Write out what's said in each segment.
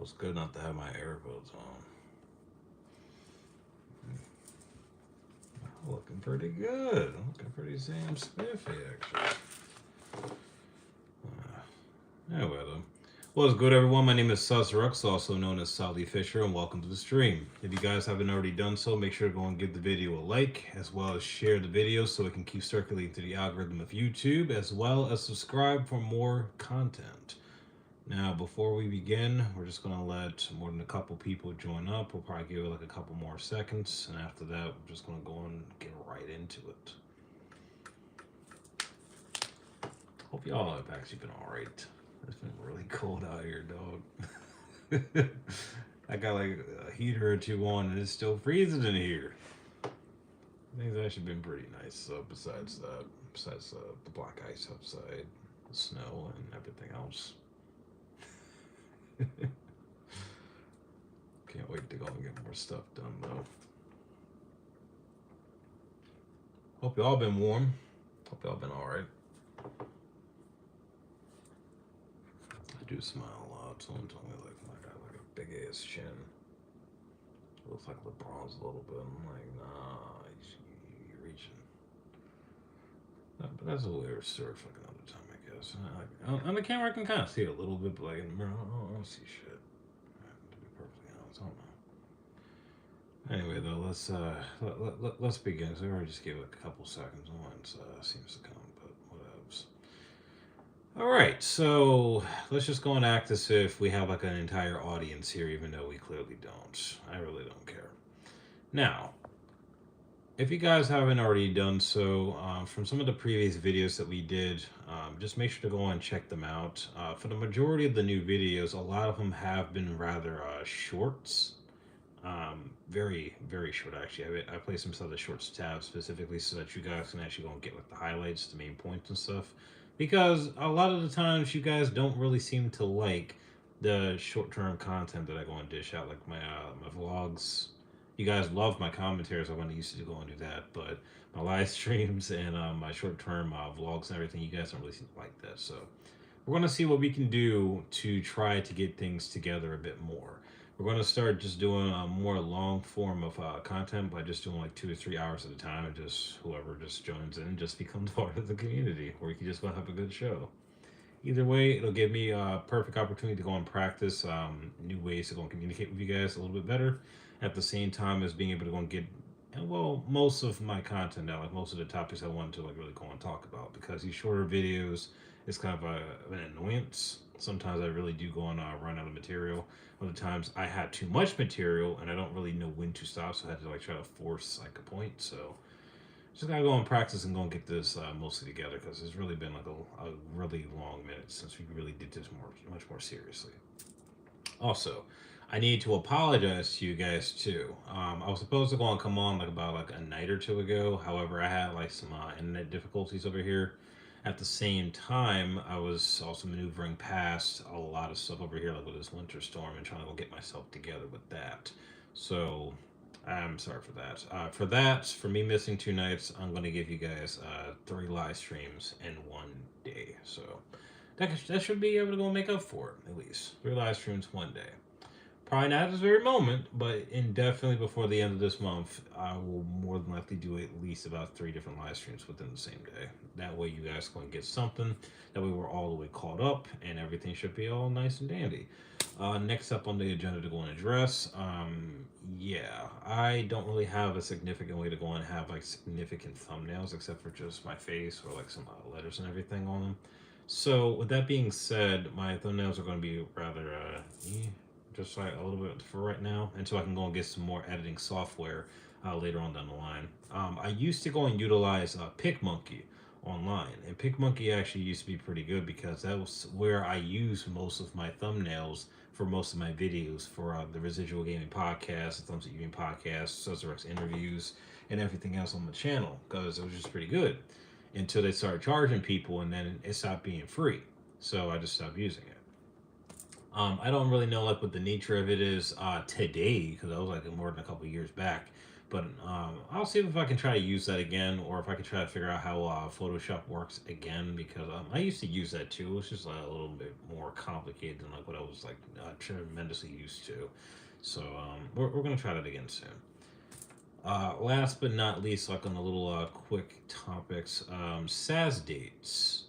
Feels good not to have my AirPods on. Looking pretty good. Looking pretty Sam Spiffy, actually. Anyway, though. What's good, everyone? My name is Susrux, also known as Sally Fisher, and welcome to the stream. If you guys haven't already done so, make sure to go and give the video a like, as well as share the video so it can keep circulating through the algorithm of YouTube, as well as subscribe for more content. Now, before we begin, we're just going to let more than a couple people join up. We'll probably give it like a couple more seconds, and after that, we're just going to go and get right into it. Hope y'all have actually been alright. It's been really cold out here, dog. I got like a heater or two on, and it's still freezing in here. Things actually been pretty nice. So besides the black ice outside, the snow, and everything else. Can't wait to go and get more stuff done though. Hope y'all been warm. Hope y'all been alright. I do smile a lot. Someone told me like I got like a big ass chin. It looks like LeBron's a little bit. I'm like, nah, you're reaching. No, but that's a weird story for like another time, I guess. On the camera, I can kind of see it a little bit, but like in the mirror, I don't see shit. To be perfectly honest, I don't know. Anyway, though, let's begin. So we already just gave it a couple seconds. One seems to come, but whatevs. All right, so let's just go and act as if we have like an entire audience here, even though we clearly don't. I really don't care. Now, if you guys haven't already done so, from some of the previous videos that we did, just make sure to go and check them out. For the majority of the new videos, a lot of them have been rather shorts. Very, very short, actually. I placed some of the shorts tabs specifically so that you guys can actually go and get like the highlights, the main points and stuff. Because a lot of the times you guys don't really seem to like the short-term content that I go and dish out, like my vlogs. You guys love my commentaries. I want to used to go and do that, but my live streams and my short-term vlogs and everything, you guys don't really seem to like that. So we're going to see what we can do to try to get things together a bit more. We're going to start just doing a more long form of content by just doing like 2 or 3 hours at a time, and just whoever just joins in just becomes part of the community, or you can just go have a good show. Either way, it'll give me a perfect opportunity to go and practice new ways to go and communicate with you guys a little bit better, at the same time as being able to go and get most of my content out, like most of the topics I want to like really go and talk about, because these shorter videos is kind of an annoyance. Sometimes I really do go and run out of material. Other times I had too much material and I don't really know when to stop, so I had to like try to force like a point. So just gotta go and practice and go and get this mostly together, because it's really been like a really long minute since we really did this much more seriously. Also, I need to apologize to you guys too. I was supposed to go and come on like about like a night or two ago. However, I had like some internet difficulties over here. At the same time, I was also maneuvering past a lot of stuff over here, like with this winter storm, and trying to go get myself together with that. So I'm sorry for that. For me missing 2 nights, I'm going to give you guys 3 live streams in one day. So that should be able to go make up for it, at least. 3 live streams one day. Probably not at this very moment, but indefinitely before the end of this month, I will more than likely do at least about 3 different live streams within the same day. That way, you guys can get something. That way, we're all the way caught up, and everything should be all nice and dandy. Next up on the agenda to go and address, yeah, I don't really have a significant way to go and have like significant thumbnails, except for just my face or like some letters and everything on them. So, with that being said, my thumbnails are going to be rather just like a little bit for right now, until I can go and get some more editing software later on down the line. I used to go and utilize PicMonkey online, and PicMonkey actually used to be pretty good, because that was where I use most of my thumbnails for most of my videos for the Residual Gaming Podcast, the Thumbs Up Gaming Podcast, Suzerex interviews, and everything else on the channel, because it was just pretty good until they started charging people, and then it stopped being free. So I just stopped using it. I don't really know like what the nature of it is today, because I was like more than a couple years back. But I'll see if I can try to use that again, or if I can try to figure out how Photoshop works again, because I used to use that too. It's just a little bit more complicated than like what I was like tremendously used to. So we're gonna try that again soon. Last but not least, like on the little quick topics, SAS dates.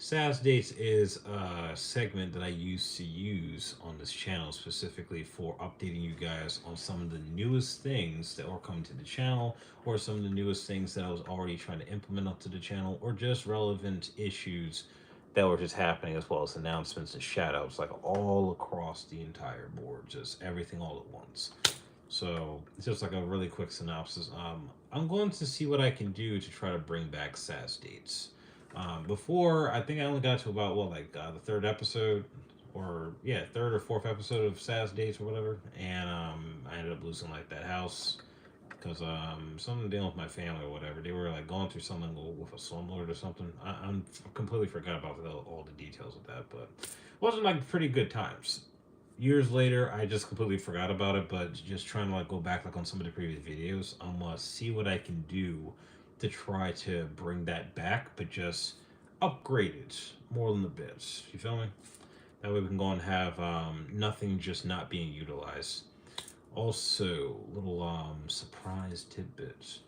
SAS dates is a segment that I used to use on this channel specifically for updating you guys on some of the newest things that are coming to the channel, or some of the newest things that I was already trying to implement onto the channel, or just relevant issues that were just happening, as well as announcements and shoutouts, like all across the entire board, just everything all at once. So it's just like a really quick synopsis. I'm going to see what I can do to try to bring back SAS dates. Before, I think I only got to about what, like the third episode, or yeah, third or fourth episode of SAS dates or whatever, and I ended up losing like that house because something dealing with my family or whatever. They were like going through something with a slumlord or something. I'm completely forgot about all the details of that, but it wasn't like pretty good times. Years later, I just completely forgot about it, but just trying to like go back like on some of the previous videos, I'm gonna see what I can do to try to bring that back, but just upgrade it more than the bits. You feel me? That way we can go and have nothing just not being utilized. Also, little surprise tidbits.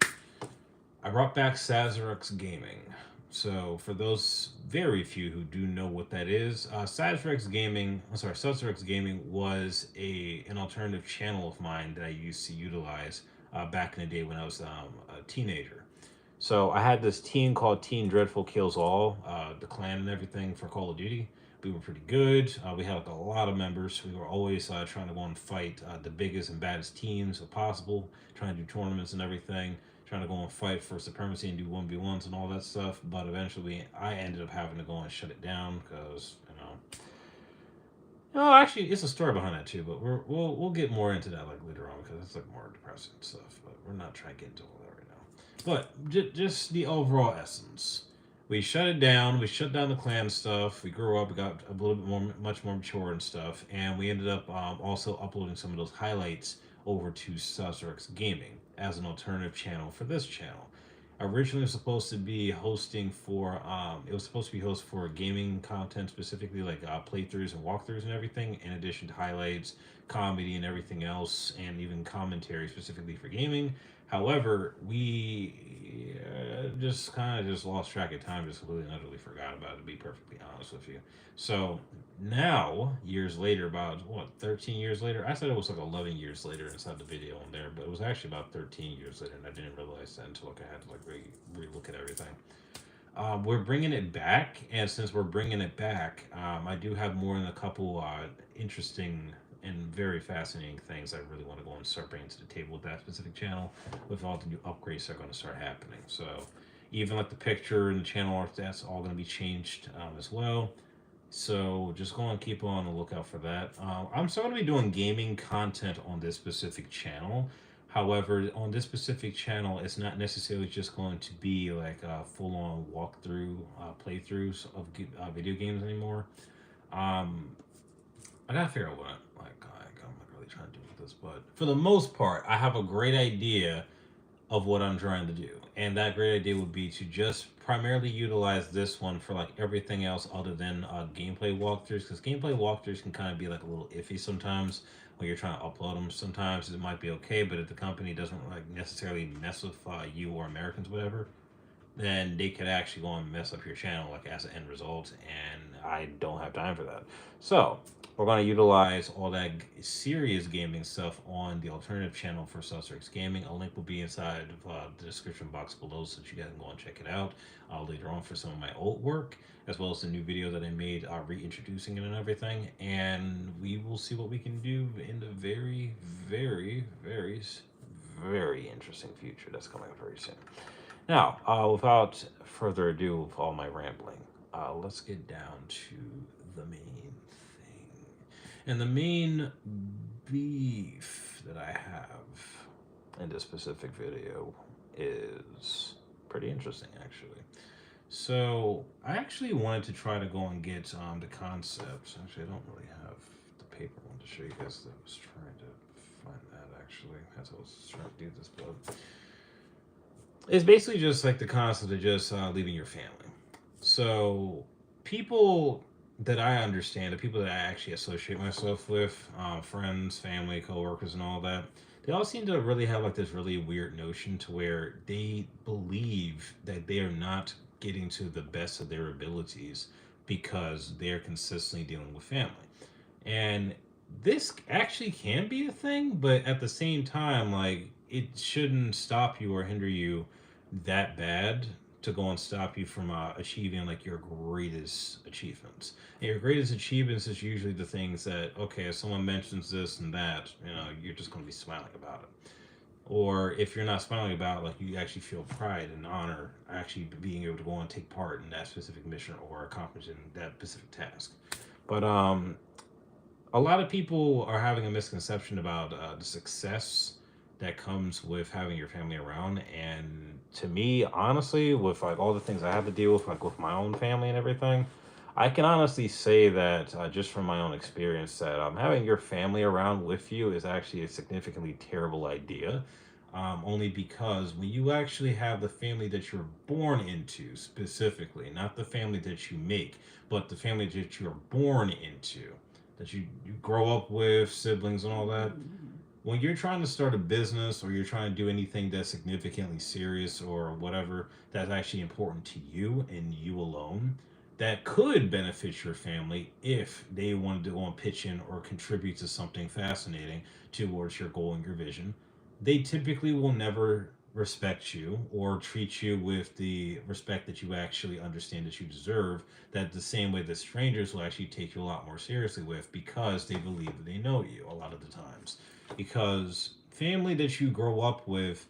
I brought back Sazerac Gaming. So, for those very few who do know what that is, Sazerac Gaming was an alternative channel of mine that I used to utilize back in the day when I was a teenager. So I had this team called Team Dreadful Kills All, the clan and everything for Call of Duty. We were pretty good. We had like a lot of members. We were always trying to go and fight the biggest and baddest teams if possible, trying to do tournaments and everything, trying to go and fight for supremacy and do 1v1s and all that stuff. But eventually I ended up having to go and shut it down because, no, actually, it's a story behind that too, but we'll get more into that like later on because it's like more depressing stuff. But we're not trying to get into all that right now. But just the overall essence, we shut it down. We shut down the clan stuff. We grew up. We got a little bit more, much more mature and stuff, and we ended up also uploading some of those highlights over to Sazerac Gaming as an alternative channel for this channel. Originally supposed to be hosting for it was supposed to be host for gaming content, specifically like playthroughs and walkthroughs and everything, in addition to highlights, comedy and everything else, and even commentary specifically for gaming. However, we just kind of just lost track of time, just completely and utterly forgot about it, to be perfectly honest with you. So now, years later, about what, 13 years later, I said it was like 11 years later inside the video on there, but it was actually about 13 years later, and I didn't realize that until like I had to like re-look at everything. We're bringing it back, and since we're bringing it back, I do have more than a couple interesting and very fascinating things I really want to go and start bringing to the table with that specific channel, with all the new upgrades that are going to start happening. So, even like the picture and the channel art, that's all going to be changed as well. So just go and keep on the lookout for that. I'm still going to be doing gaming content on this specific channel. However, on this specific channel, it's not necessarily just going to be like full-on walkthrough playthroughs of video games anymore. Um, I gotta figure out what I'm like really trying to do with this, but for the most part, I have a great idea of what I'm trying to do. And that great idea would be to just primarily utilize this one for like everything else other than gameplay walkthroughs, because gameplay walkthroughs can kind of be like a little iffy sometimes when you're trying to upload them. Sometimes it might be okay, but if the company doesn't like necessarily mess with you or Americans, whatever, then they could actually go and mess up your channel like as an end result, and I don't have time for that. So we're going to utilize all that serious gaming stuff on the alternative channel for Sazerac Gaming. A link will be inside of the description box below so that you guys can go and check it out later on for some of my old work, as well as the new video that I made reintroducing it and everything. And we will see what we can do in the very, very, very, very interesting future that's coming up very soon. Now, without further ado, with all my rambling, let's get down to the main thing. And the main beef that I have in this specific video is pretty interesting, actually. So, I actually wanted to try to go and get the concepts. Actually, I don't really have the paper one to show you guys that I was trying to find that actually as I was trying to do this, but it's basically just like the concept of just leaving your family. So people that I understand, the people that I actually associate myself with, friends, family, coworkers, and all that, they all seem to really have like this really weird notion to where they believe that they are not getting to the best of their abilities because they're consistently dealing with family. And this actually can be a thing, but at the same time, like it shouldn't stop you or hinder you that bad to go and stop you from achieving like your greatest achievements. And your greatest achievements is usually the things that, okay, if someone mentions this and that, you're just going to be smiling about it. Or if you're not smiling about it, like you actually feel pride and honor actually being able to go and take part in that specific mission or accomplishing that specific task. But a lot of people are having a misconception about the success that comes with having your family around. And to me, honestly, with like all the things I have to deal with, like with my own family and everything, I can honestly say that just from my own experience, that having your family around with you is actually a significantly terrible idea. Only because when you actually have the family that you're born into, specifically, not the family that you make, but the family that you're born into, that you grow up with, siblings and all that, when you're trying to start a business or you're trying to do anything that's significantly serious or whatever that's actually important to you and you alone, that could benefit your family if they wanted to go and pitch in or contribute to something fascinating towards your goal and your vision, they typically will never respect you or treat you with the respect that you actually understand that you deserve, that the same way that strangers will actually take you a lot more seriously with because they believe that they know you a lot of the times. Because family that you grow up with,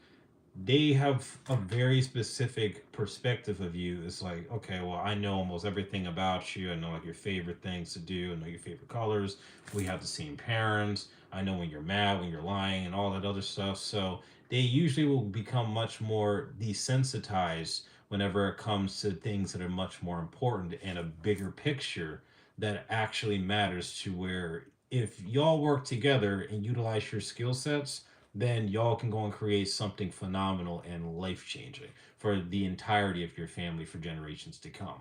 they have a very specific perspective of you. It's like, okay, well, I know almost everything about you. I know like your favorite things to do. I know your favorite colors. We have the same parents. I know when you're mad, when you're lying, and all that other stuff. So they usually will become much more desensitized whenever it comes to things that are much more important and a bigger picture that actually matters, to where if y'all work together and utilize your skill sets, then y'all can go and create something phenomenal and life changing for the entirety of your family for generations to come.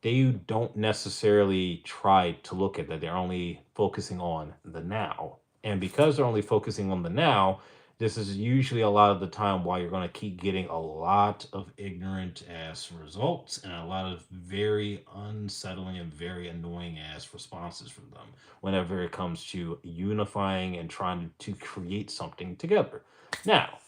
They don't necessarily try to look at that. They're only focusing on the now. And because they're only focusing on the now, this is usually a lot of the time why you're going to keep getting a lot of ignorant ass results and a lot of very unsettling and very annoying ass responses from them whenever it comes to unifying and trying to create something together. Now,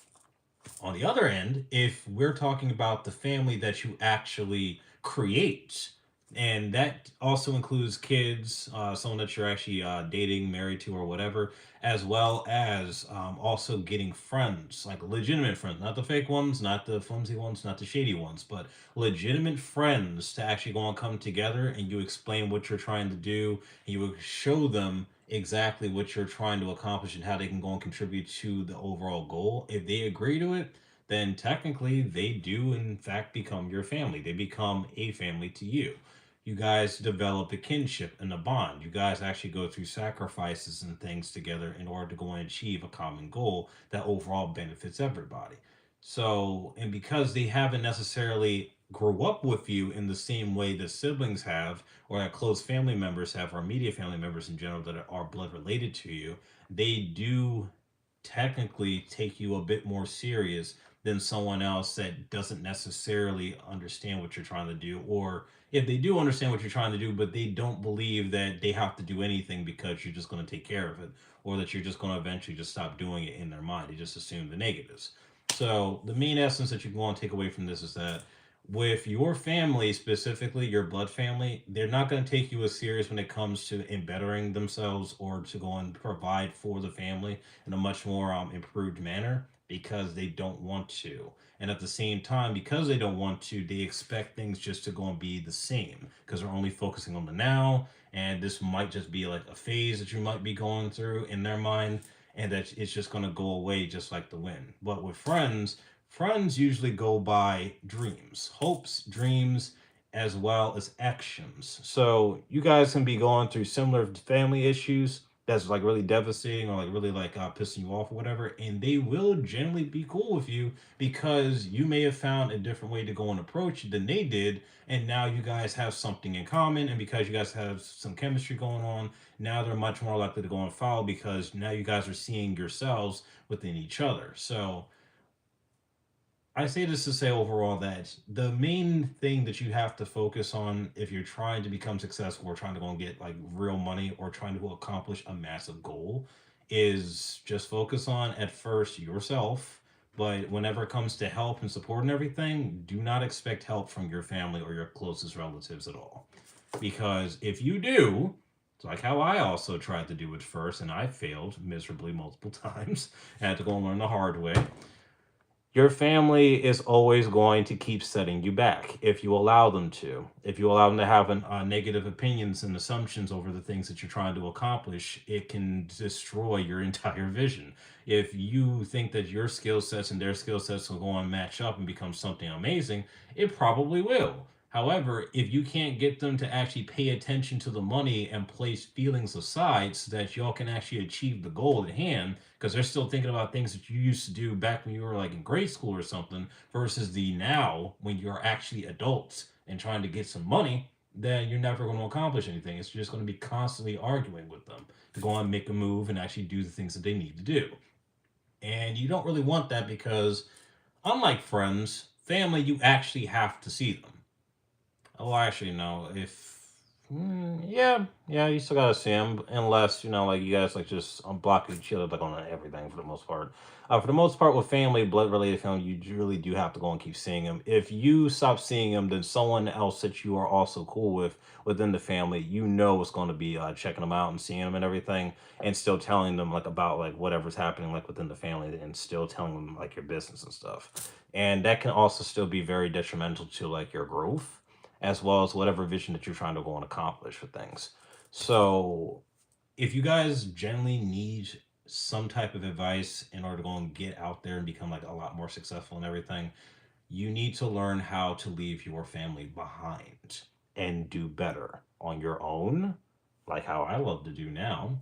on the other end, if we're talking about the family that you actually create, and that also includes kids, someone that you're actually dating, married to, or whatever, as well as also getting friends, like legitimate friends, not the fake ones, not the flimsy ones, not the shady ones, but legitimate friends to actually go and come together and you explain what you're trying to do, and you show them exactly what you're trying to accomplish and how they can go and contribute to the overall goal. If they agree to it, then technically they do in fact become your family. They become a family to you. You guys develop a kinship and a bond. You guys actually go through sacrifices and things together in order to go and achieve a common goal that overall benefits everybody. So, and because they haven't necessarily grew up with you in the same way that siblings have, or that close family members have, or immediate family members in general that are blood related to you, they do technically take you a bit more serious than someone else that doesn't necessarily understand what you're trying to do. Or if they do understand what you're trying to do, but they don't believe that they have to do anything because you're just going to take care of it, or that you're just going to eventually just stop doing it in their mind. They just assume the negatives. So the main essence that you want to take away from this is that with your family, specifically your blood family, they're not going to take you as serious when it comes to bettering themselves or to go and provide for the family in a much more improved manner, because they don't want to. And at the same time, because they don't want to, they expect things just to go and be the same because they're only focusing on the now. And this might just be like a phase that you might be going through in their mind, and that it's just going to go away just like the wind. But with friends, friends usually go by dreams, hopes, dreams, as well as actions. So you guys can be going through similar family issues, that's like really devastating or like really like pissing you off or whatever, and they will generally be cool with you because you may have found a different way to go and approach it than they did, and now you guys have something in common, and because you guys have some chemistry going on, now they're much more likely to go and follow because now you guys are seeing yourselves within each other. So I say this to say overall that the main thing that you have to focus on if you're trying to become successful or trying to go and get like real money or trying to accomplish a massive goal is just focus on at first yourself. But whenever it comes to help and support and everything, do not expect help from your family or your closest relatives at all. Because if you do, it's like how I also tried to do it first and I failed miserably multiple times. I had to go and learn the hard way. Your family is always going to keep setting you back if you allow them to. If you allow them to have negative opinions and assumptions over the things that you're trying to accomplish, it can destroy your entire vision. If you think that your skill sets and their skill sets will go and match up and become something amazing, it probably will. However, if you can't get them to actually pay attention to the money and place feelings aside so that y'all can actually achieve the goal at hand, because they're still thinking about things that you used to do back when you were like in grade school or something, versus the now when you're actually adults and trying to get some money, then you're never going to accomplish anything. It's just going to be constantly arguing with them to go on and make a move and actually do the things that they need to do. And you don't really want that because, unlike friends, family, you actually have to see them. Oh, actually, no. If yeah, yeah, you still gotta see him, unless like you guys like just block each other like on everything for the most part. For the most part, with family, blood related family, really do have to go and keep seeing him. If you stop seeing him, then someone else that you are also cool with within the family, is going to be checking them out and seeing them and everything, and still telling them like about like whatever's happening like within the family, and still telling them like your business and stuff. And that can also still be very detrimental to like your growth as well as whatever vision that you're trying to go and accomplish for things. So, if you guys generally need some type of advice in order to go and get out there and become like a lot more successful and everything, you need to learn how to leave your family behind and do better on your own, like how I love to do now.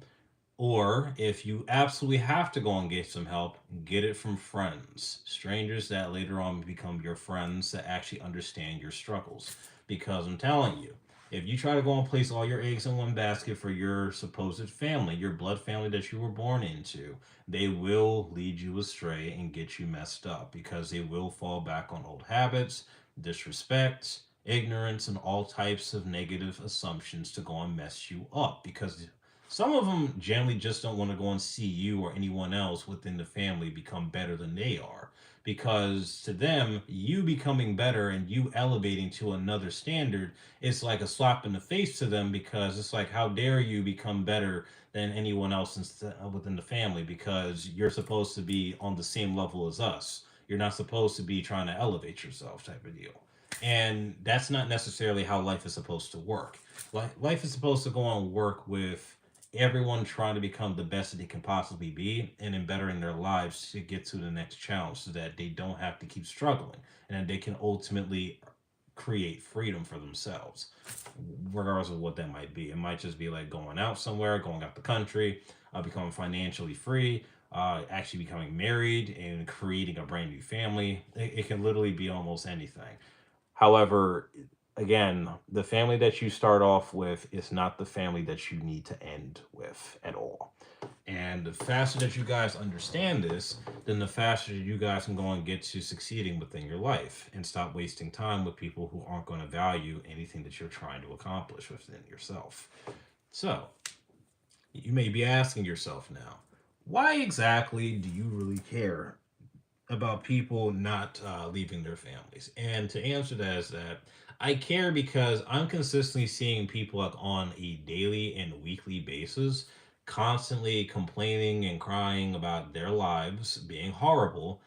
Or if you absolutely have to go and get some help, get it from friends, strangers that later on become your friends that actually understand your struggles. Because I'm telling you, if you try to go and place all your eggs in one basket for your supposed family, your blood family that you were born into, they will lead you astray and get you messed up because they will fall back on old habits, disrespect, ignorance, and all types of negative assumptions to go and mess you up because some of them generally just don't want to go and see you or anyone else within the family become better than they are. Because to them, you becoming better and you elevating to another standard, it's like a slap in the face to them because it's like, how dare you become better than anyone else within the family because you're supposed to be on the same level as us. You're not supposed to be trying to elevate yourself, type of deal. And that's not necessarily how life is supposed to work. Life is supposed to go on work with everyone trying to become the best that they can possibly be and in bettering their lives to get to the next challenge so that they don't have to keep struggling and they can ultimately create freedom for themselves, regardless of what that might be. It might just be like going out somewhere, going out the country, becoming financially free, actually becoming married and creating a brand new family. It can literally be almost anything. However, again, the family that you start off with is not the family that you need to end with at all. And the faster that you guys understand this, then the faster you guys can go and get to succeeding within your life and stop wasting time with people who aren't going to value anything that you're trying to accomplish within yourself. So, you may be asking yourself now, why exactly do you really care about people not leaving their families? And to answer that is that I care because I'm consistently seeing people like on a daily and weekly basis constantly complaining and crying about their lives being horrible,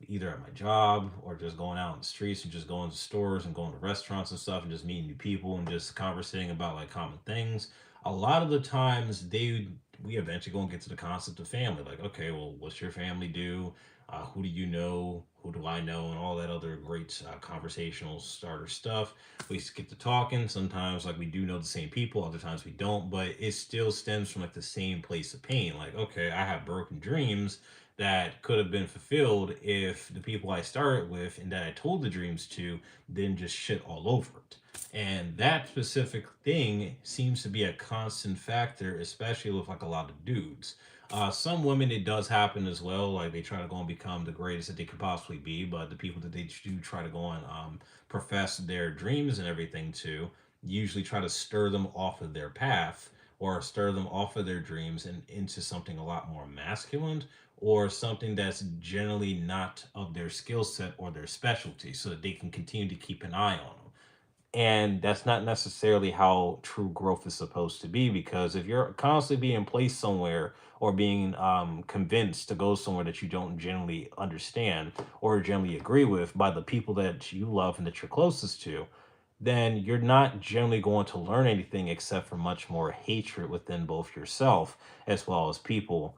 either at my job or just going out in the streets and just going to stores and going to restaurants and stuff and just meeting new people and just conversating about like common things. A lot of the times we eventually go and get to the concept of family. Like, okay, well, what's your family do? Who do you know? Who do I know? And all that other great conversational starter stuff. We get to talking. Sometimes, like, we do know the same people. Other times we don't. But it still stems from like the same place of pain. Like, okay, I have broken dreams that could have been fulfilled if the people I started with and that I told the dreams to didn't just shit all over it. And that specific thing seems to be a constant factor, especially with like a lot of dudes. Some women, it does happen as well. Like they try to go and become the greatest that they could possibly be, but the people that they do try to go and profess their dreams and everything to usually try to stir them off of their path or stir them off of their dreams and into something a lot more masculine or something that's generally not of their skill set or their specialty so that they can continue to keep an eye on them. And that's not necessarily how true growth is supposed to be, because if you're constantly being placed somewhere or being convinced to go somewhere that you don't generally understand or generally agree with by the people that you love and that you're closest to, then you're not generally going to learn anything except for much more hatred within both yourself as well as people.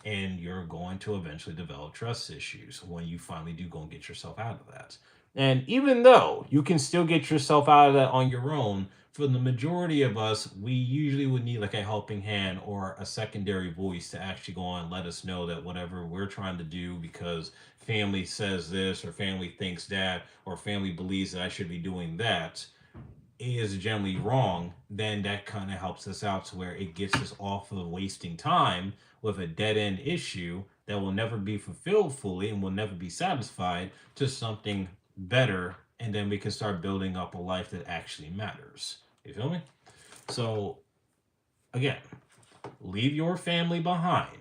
And you're going to eventually develop trust issues when you finally do go and get yourself out of that. And even though you can still get yourself out of that on your own, for the majority of us, we usually would need like a helping hand or a secondary voice to actually go on and let us know that whatever we're trying to do because family says this or family thinks that or family believes that I should be doing that is generally wrong, then that kind of helps us out to where it gets us off of wasting time with a dead end issue that will never be fulfilled fully and will never be satisfied to something better. And then we can start building up a life that actually matters. You feel me? So, again, leave your family behind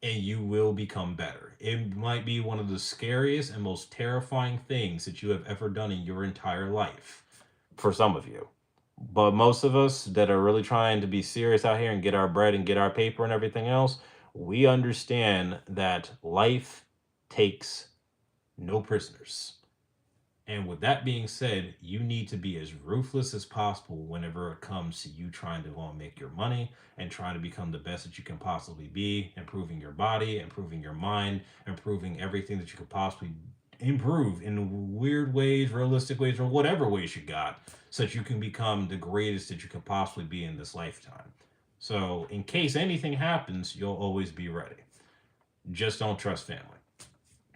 and you will become better. It might be one of the scariest and most terrifying things that you have ever done in your entire life for some of you. But most of us that are really trying to be serious out here and get our bread and get our paper and everything else, we understand that life takes no prisoners. And with that being said, you need to be as ruthless as possible whenever it comes to you trying to go and make your money and trying to become the best that you can possibly be, improving your body, improving your mind, improving everything that you could possibly improve in weird ways, realistic ways, or whatever ways you got, so that you can become the greatest that you could possibly be in this lifetime. So, in case anything happens, you'll always be ready. Just don't trust family.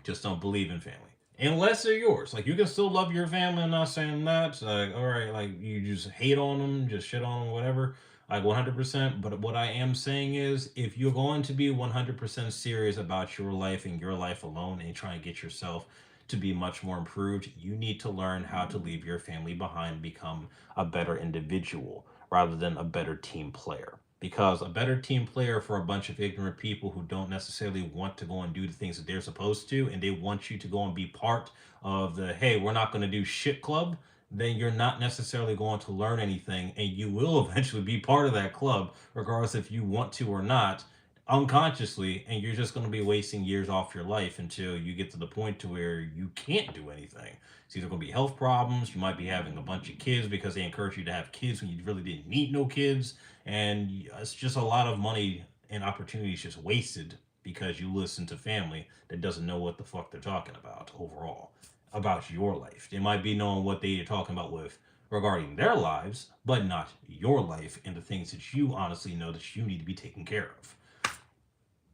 Just don't believe in family. Unless they're yours. Like, you can still love your family. I'm not saying that. Like, all right, like, you just hate on them, just shit on them, whatever. Like, 100%. But what I am saying is, if you're going to be 100% serious about your life and your life alone and trying to get yourself to be much more improved, you need to learn how to leave your family behind and become a better individual rather than a better team player. Because a better team player for a bunch of ignorant people who don't necessarily want to go and do the things that they're supposed to, and they want you to go and be part of the, hey, we're not going to do shit club, then you're not necessarily going to learn anything, and you will eventually be part of that club, regardless if you want to or not, unconsciously, and you're just going to be wasting years off your life until you get to the point to where you can't do anything. It's either going to be health problems, you might be having a bunch of kids because they encourage you to have kids when you really didn't need no kids, and it's just a lot of money and opportunities just wasted because you listen to family that doesn't know what the fuck they're talking about overall about your life. They might be knowing what they are talking about with regarding their lives, but not your life and the things that you honestly know that you need to be taking care of.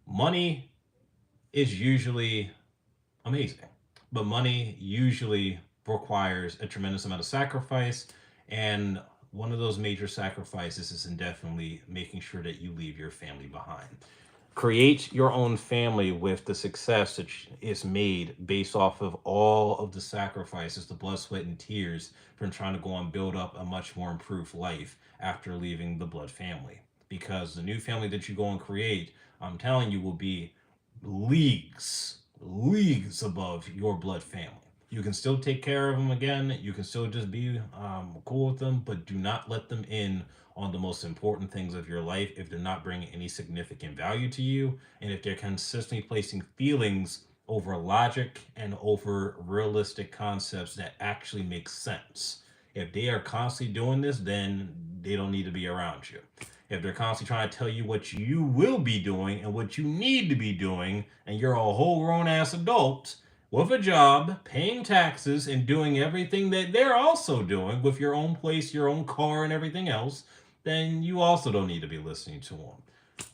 Money is usually amazing, but money usually requires a tremendous amount of sacrifice, and one of those major sacrifices is indefinitely making sure that you leave your family behind. Create your own family with the success that is made based off of all of the sacrifices, the blood, sweat, and tears from trying to go and build up a much more improved life after leaving the blood family. Because the new family that you go and create, I'm telling you, will be leagues above your blood family. You can still take care of them again. You can still just be cool with them, but do not let them in on the most important things of your life if they're not bringing any significant value to you, and if they're consistently placing feelings over logic and over realistic concepts that actually make sense. If they are constantly doing this, then they don't need to be around you. If they're constantly trying to tell you what you will be doing and what you need to be doing, and you're a whole grown ass adult with a job, paying taxes, and doing everything that they're also doing with your own place, your own car, and everything else, then you also don't need to be listening to them.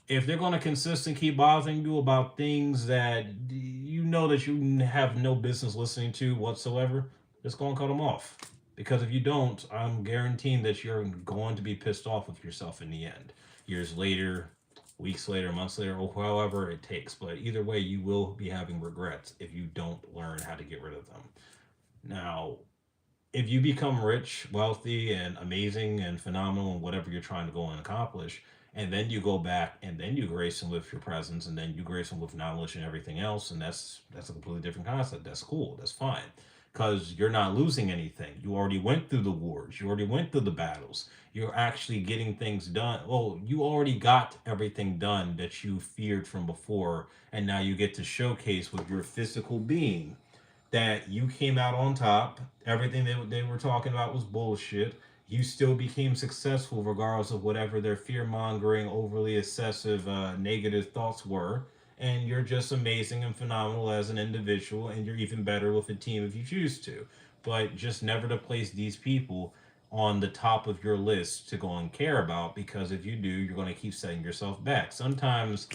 If they're going to consistently keep bothering you about things that you know that you have no business listening to whatsoever, just go and cut them off. Because if you don't, I'm guaranteeing that you're going to be pissed off with yourself in the end. Years later, weeks later, months later, or however it takes. But either way, you will be having regrets if you don't learn how to get rid of them. Now, if you become rich, wealthy, and amazing and phenomenal in whatever you're trying to go and accomplish, and then you go back and then you grace them with your presence, and then you grace them with knowledge and everything else, and that's a completely different concept. That's cool. That's fine. Because you're not losing anything. You already went through the wars. You already went through the battles. You're actually getting things done. Well, you already got everything done that you feared from before, and now you get to showcase with your physical being that you came out on top. Everything they were talking about was bullshit. You still became successful regardless of whatever their fear mongering, overly excessive, negative thoughts were. And you're just amazing and phenomenal as an individual, and you're even better with a team if you choose to. But just never to place these people on the top of your list to go and care about, because if you do, you're going to keep setting yourself back. Sometimes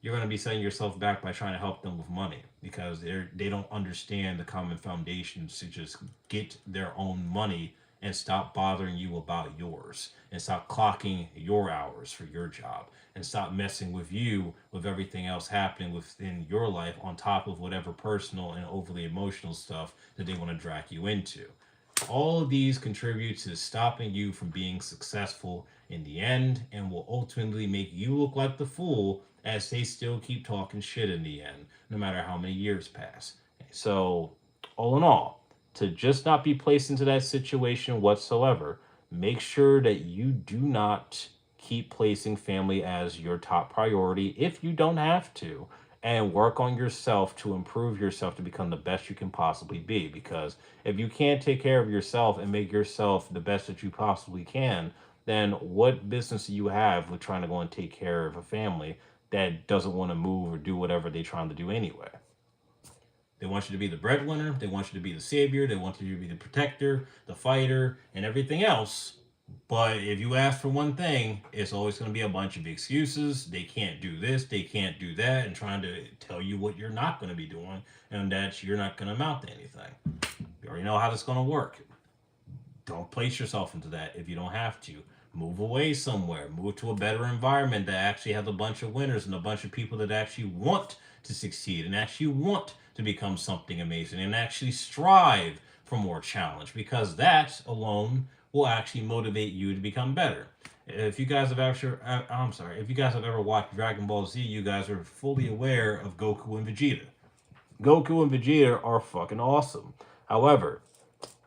you're going to be setting yourself back by trying to help them with money because they don't understand the common foundations to just get their own money and stop bothering you about yours and stop clocking your hours for your job and stop messing with you with everything else happening within your life on top of whatever personal and overly emotional stuff that they want to drag you into. All of these contribute to stopping you from being successful in the end and will ultimately make you look like the fool as they still keep talking shit in the end, no matter how many years pass. So, all in all, to just not be placed into that situation whatsoever, make sure that you do not keep placing family as your top priority if you don't have to, and work on yourself to improve yourself to become the best you can possibly be. Because if you can't take care of yourself and make yourself the best that you possibly can, then what business do you have with trying to go and take care of a family that doesn't want to move or do whatever they're trying to do anyway? They want you to be the breadwinner, they want you to be the savior, they want you to be the protector, the fighter, and everything else. But if you ask for one thing, it's always going to be a bunch of excuses. They can't do this, they can't do that, and trying to tell you what you're not going to be doing and that you're not going to amount to anything. You already know how this is going to work. Don't place yourself into that if you don't have to. Move away somewhere. Move to a better environment that actually has a bunch of winners and a bunch of people that actually want to succeed and actually want to become something amazing and actually strive for more challenge, because that alone will actually motivate you to become better. If you guys have actually, I'm sorry, if you guys have ever watched Dragon Ball Z, you guys are fully aware of Goku and Vegeta. Goku and Vegeta are fucking awesome. However,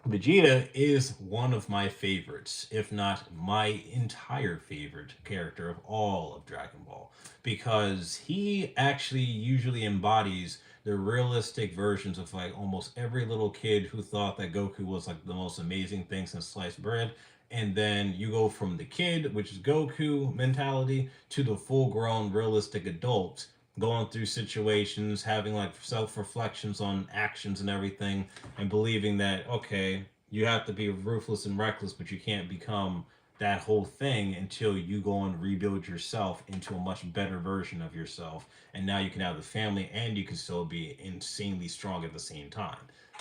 Vegeta is one of my favorites, if not my entire favorite character of all of Dragon Ball, because he actually usually embodies the realistic versions of like almost every little kid who thought that Goku was like the most amazing thing since sliced bread. And then you go from the kid, which is Goku mentality, to the full grown realistic adult going through situations, having like self reflections on actions and everything, and believing that, okay, you have to be ruthless and reckless, but you can't become that whole thing until you go and rebuild yourself into a much better version of yourself. And now you can have the family and you can still be insanely strong at the same time.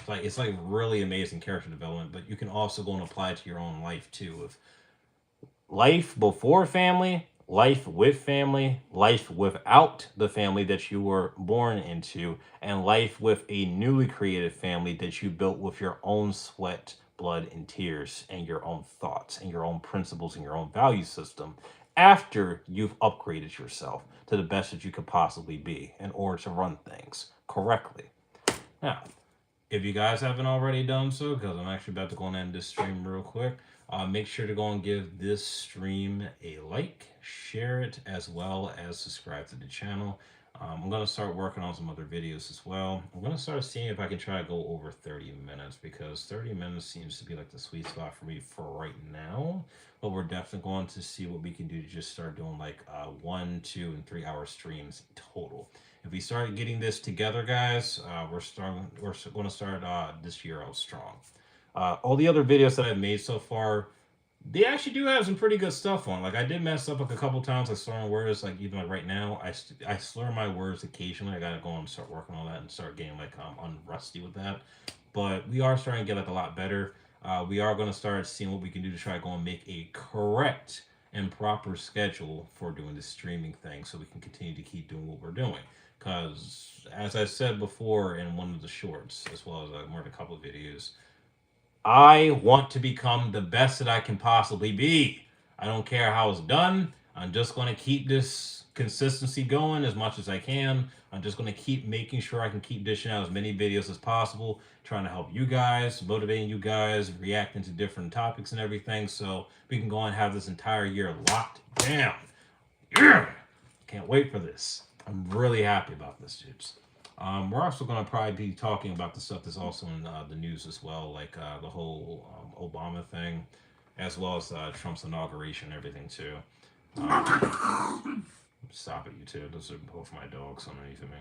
It's like really amazing character development, but you can also go and apply it to your own life too. If life before family, life with family, life without the family that you were born into, and life with a newly created family that you built with your own sweat, blood, and tears, and your own thoughts, and your own principles, and your own value system after you've upgraded yourself to the best that you could possibly be in order to run things correctly. Now, if you guys haven't already done so, because I'm actually about to go and end this stream real quick, make sure to go and give this stream a like, share it, as well as subscribe to the channel. I'm going to start working on some other videos as well. I'm going to start seeing if I can try to go over 30 minutes, because 30 minutes seems to be like the sweet spot for me for right now. but we're definitely going to see what we can do to just start doing like 1, 2, and 3 hour streams total. If we start getting this together, guys, we're going to start this year out strong. All the other videos that I've made so far, they actually do have some pretty good stuff on. Like I did mess up like a couple times, like slurring words. Like even like right now, I slur my words occasionally. I gotta go and start working on that and start getting like unrusty with that. But we are starting to get like a lot better. We are going to start seeing what we can do to try to go and make a correct and proper schedule for doing the streaming thing, so we can continue to keep doing what we're doing. Because as I said before in one of the shorts, as well as more than a couple of videos, I want to become the best that I can possibly be. I don't care how it's done. I'm just going to keep this consistency going as much as I can. I'm just going to keep making sure I can keep dishing out as many videos as possible, trying to help you guys, motivating you guys, reacting to different topics and everything, so we can go and have this entire year locked down. Yeah! Can't wait for this. I'm really happy about this, dudes. We're also going to probably be talking about the stuff that's also in the news as well, like the whole Obama thing, as well as Trump's inauguration and everything, too. Stop it, you two. Those are both my dogs underneath of me.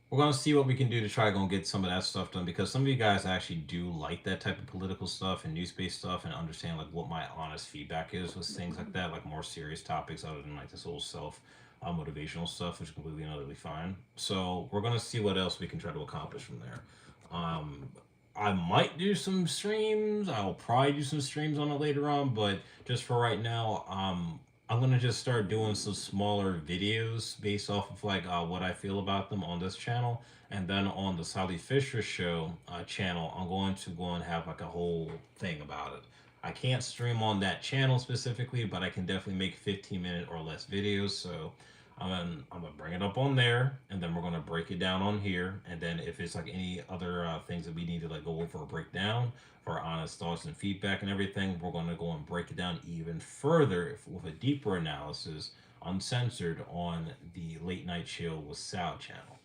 We're going to see what we can do to try to go and get some of that stuff done, because some of you guys actually do like that type of political stuff and news-based stuff and understand like what my honest feedback is with things like that, like more serious topics other than like this whole self motivational stuff, which is completely and utterly fine. So we're going to see what else we can try to accomplish from there. I might do some streams. I'll probably do some streams on it later on, but just for right now, I'm gonna just start doing some smaller videos based off of like what I feel about them on this channel, and then on the Sally Fisher Show channel, I'm going to go and have like a whole thing about it. I can't stream on that channel specifically, but I can definitely make 15-minute or less videos. So I'm gonna bring it up on there, and then we're gonna break it down on here. And then if it's like any other things that we need to like go over or break down for our honest thoughts and feedback and everything, we're gonna go and break it down even further with a deeper analysis, uncensored, on the Late Night Chill with Sal channel.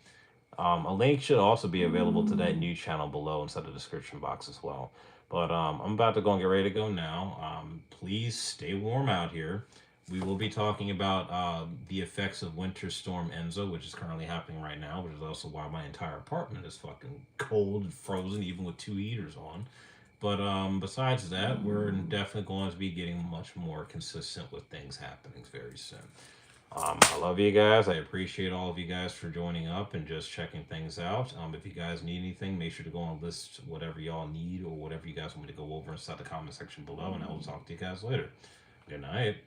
A link should also be available to that new channel below inside the description box as well. But I'm about to go and get ready to go now. Please stay warm out here. We will be talking about the effects of Winter Storm Enzo, which is currently happening right now, which is also why my entire apartment is fucking cold and frozen, even with 2 heaters on. But besides that, we're definitely going to be getting much more consistent with things happening very soon. I love you guys. I appreciate all of you guys for joining up and just checking things out. If you guys need anything, make sure to go and list whatever y'all need or whatever you guys want me to go over inside the comment section below, and I will talk to you guys later. Good night.